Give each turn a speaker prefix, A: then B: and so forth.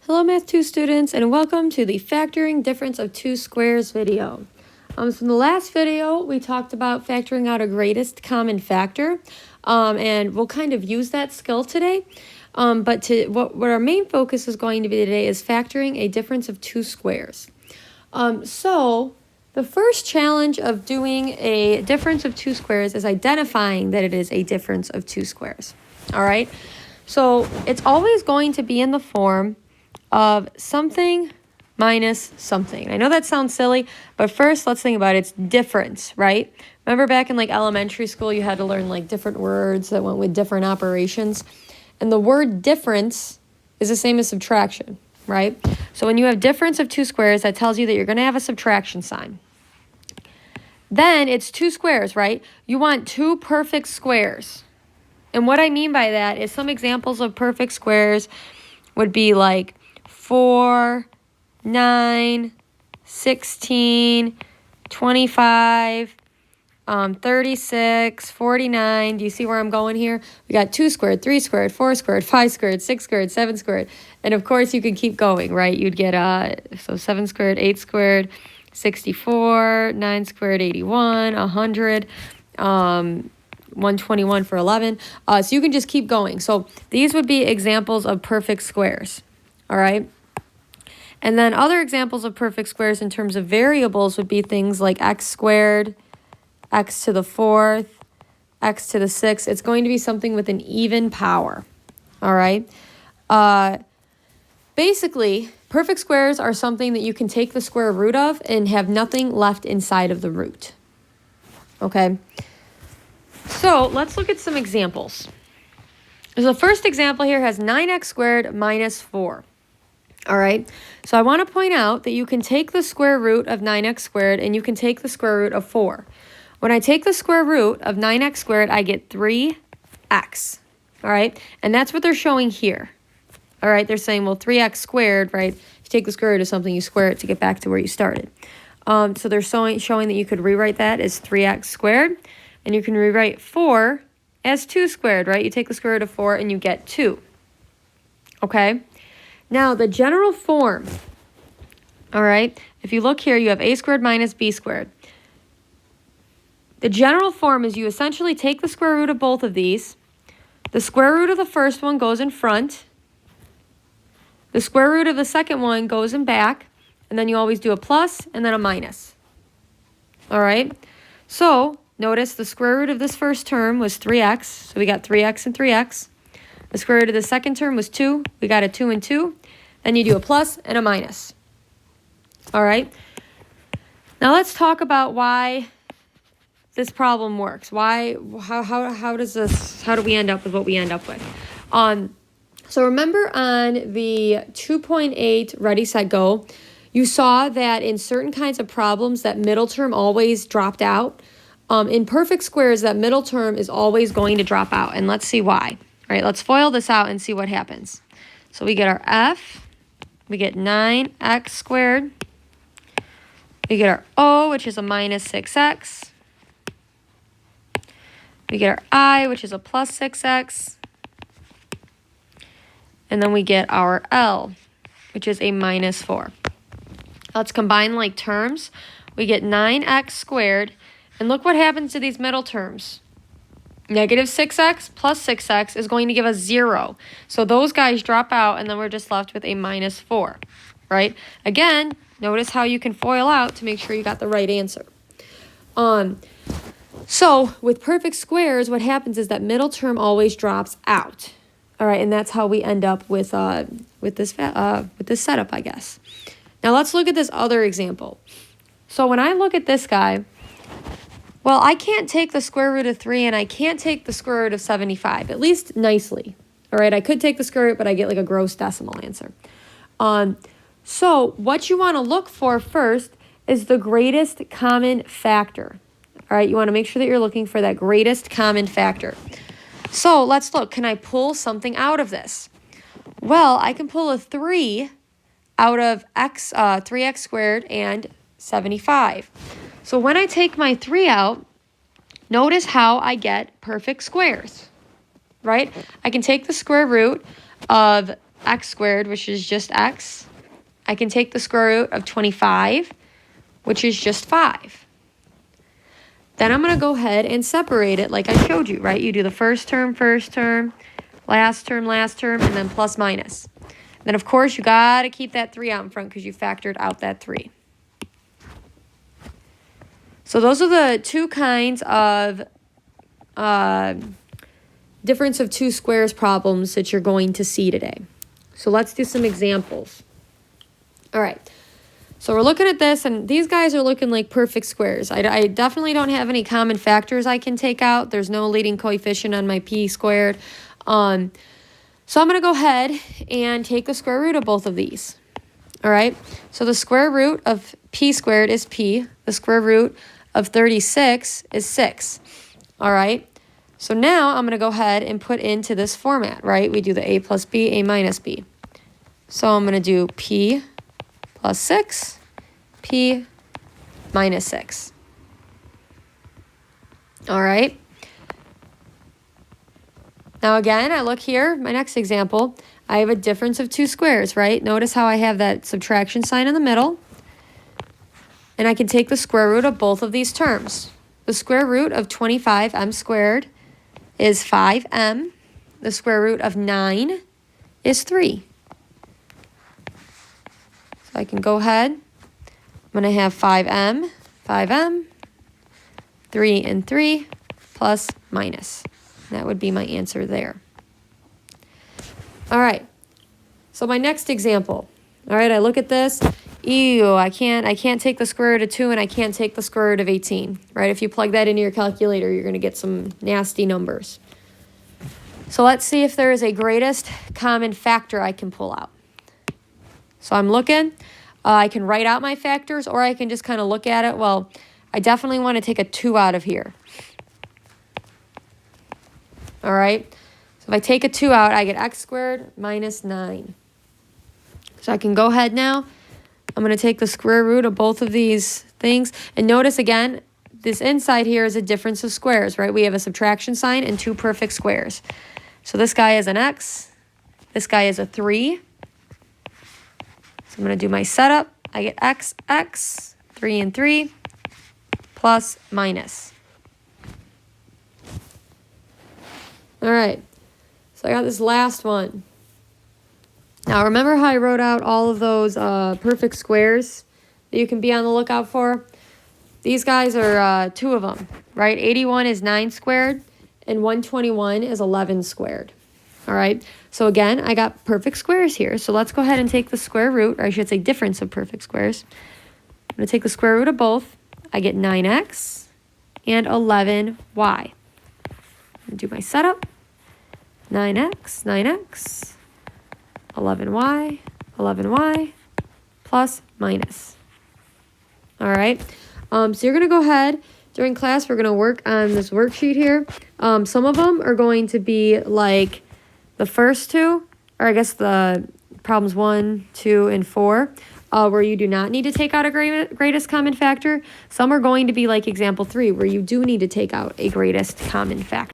A: Hello Math 2 students, and welcome to the factoring difference of two squares video. So in the last video we talked about factoring out a greatest common factor, and we'll kind of use that skill today. But what our main focus is going to be today is factoring a difference of two squares. So the first challenge of doing a difference of two squares is identifying that it is a difference of two squares. All right, so it's always going to be in the form of something minus something. I know that sounds silly, but first let's think about its difference, right? Remember back in like elementary school, you had to learn like different words that went with different operations. And the word difference is the same as subtraction, right? So when you have difference of two squares, that tells you that you're going to have a subtraction sign. Then it's two squares, right? You want two perfect squares. And what I mean by that is some examples of perfect squares would be like 4, 9, 16, 25, 36, 49. Do you see where I'm going here? We got 2 squared, 3 squared, 4 squared, 5 squared, 6 squared, 7 squared. And of course you could keep going, right? You'd get, so 7 squared, 8 squared, 64, 9 squared, 81, 100, 121 for 11. So you can just keep going. So these would be examples of perfect squares, all right? And then other examples of perfect squares in terms of variables would be things like x squared, x to the 4th, x to the 6th. It's going to be something with an even power, all right? Basically, perfect squares are something that you can take the square root of and have nothing left inside of the root, okay? So let's look at some examples. So the first example here has 9x squared minus 4. All right, so I want to point out that you can take the square root of 9x squared and you can take the square root of 4. When I take the square root of 9x squared, I get 3x. All right, and that's what they're showing here. All right, they're saying, well, 3x squared, right? If you take the square root of something, you square it to get back to where you started. So they're showing that you could rewrite that as 3x squared, and you can rewrite 4 as 2 squared, right? You take the square root of 4 and you get 2. Okay? Now, the general form, all right, if you look here, you have a squared minus b squared. The general form is you essentially take the square root of both of these. The square root of the first one goes in front. The square root of the second one goes in back. And then you always do a plus and then a minus. All right, so notice the square root of this first term was 3x. So we got 3x and 3x. The square root of the second term was 2. We got a 2 and 2. Then you do a plus and a minus. All right. Now let's talk about why this problem works. How do we end up with what we end up with? So remember on the 2.8 Ready, Set, Go, you saw that in certain kinds of problems that middle term always dropped out. In perfect squares, that middle term is always going to drop out. And let's see why. All right, let's FOIL this out and see what happens. So we get our f, we get 9x squared, we get our o, which is a minus 6x, we get our I, which is a plus 6x, and then we get our L, which is a minus 4. Let's combine like terms. We get 9x squared, and look what happens to these middle terms. Negative 6x plus 6x is going to give us 0. So those guys drop out, and then we're just left with a minus 4, right? Again, notice how you can FOIL out to make sure you got the right answer. So with perfect squares, what happens is that middle term always drops out. All right, and that's how we end up with this setup, I guess. Now let's look at this other example. So when I look at this guy, well, I can't take the square root of 3 and I can't take the square root of 75, at least nicely. All right, I could take the square root, but I get like a gross decimal answer. So what you want to look for first is the greatest common factor. All right, you want to make sure that you're looking for that greatest common factor. So let's look. Can I pull something out of this? Well, I can pull a 3 out of 3x squared and 75. So when I take my 3 out, notice how I get perfect squares, right? I can take the square root of x squared, which is just x. I can take the square root of 25, which is just 5. Then I'm going to go ahead and separate it like I showed you, right? You do the first term, last term, and then plus minus. Then, of course, you got to keep that 3 out in front because you factored out that 3. So those are the two kinds of difference of two squares problems that you're going to see today. So let's do some examples. All right. So we're looking at this, and these guys are looking like perfect squares. I definitely don't have any common factors I can take out. There's no leading coefficient on my p squared. So I'm going to go ahead and take the square root of both of these. All right. So the square root of p squared is p. The square root of 36 is 6. All right. So now I'm going to go ahead and put into this format, right? We do the a plus b, a minus b. So I'm going to do p plus 6, p minus 6. All right. Now again, I look here, my next example, I have a difference of two squares, right? Notice how I have that subtraction sign in the middle. And I can take the square root of both of these terms. The square root of 25m squared is 5m. The square root of 9 is 3. So I can go ahead. I'm going to have 5m, 3 and 3, plus minus. That would be my answer there. All right. So my next example. All right, I look at this. Ew, I can't take the square root of 2 and I can't take the square root of 18, right? If you plug that into your calculator, you're going to get some nasty numbers. So let's see if there is a greatest common factor I can pull out. So I'm looking. I can write out my factors, or I can just kind of look at it. Well, I definitely want to take a 2 out of here. All right. So if I take a 2 out, I get x squared minus 9. So I can go ahead now. I'm going to take the square root of both of these things. And notice again, this inside here is a difference of squares, right? We have a subtraction sign and two perfect squares. So this guy is an x. This guy is a 3. So I'm going to do my setup. I get x, 3 and 3, plus minus. All right. So I got this last one. Now, remember how I wrote out all of those perfect squares that you can be on the lookout for? These guys are 2 of them, right? 81 is 9 squared, and 121 is 11 squared. All right? So again, I got perfect squares here. So let's go ahead and take the square root, or I should say difference of perfect squares. I'm going to take the square root of both. I get 9x and 11y. I'm going to do my setup. 9x, 11y, plus minus. All right. So you're going to go ahead. During class, we're going to work on this worksheet here. Some of them are going to be like the first 2, or I guess the problems 1, 2, and 4, where you do not need to take out a greatest common factor. Some are going to be like example 3, where you do need to take out a greatest common factor.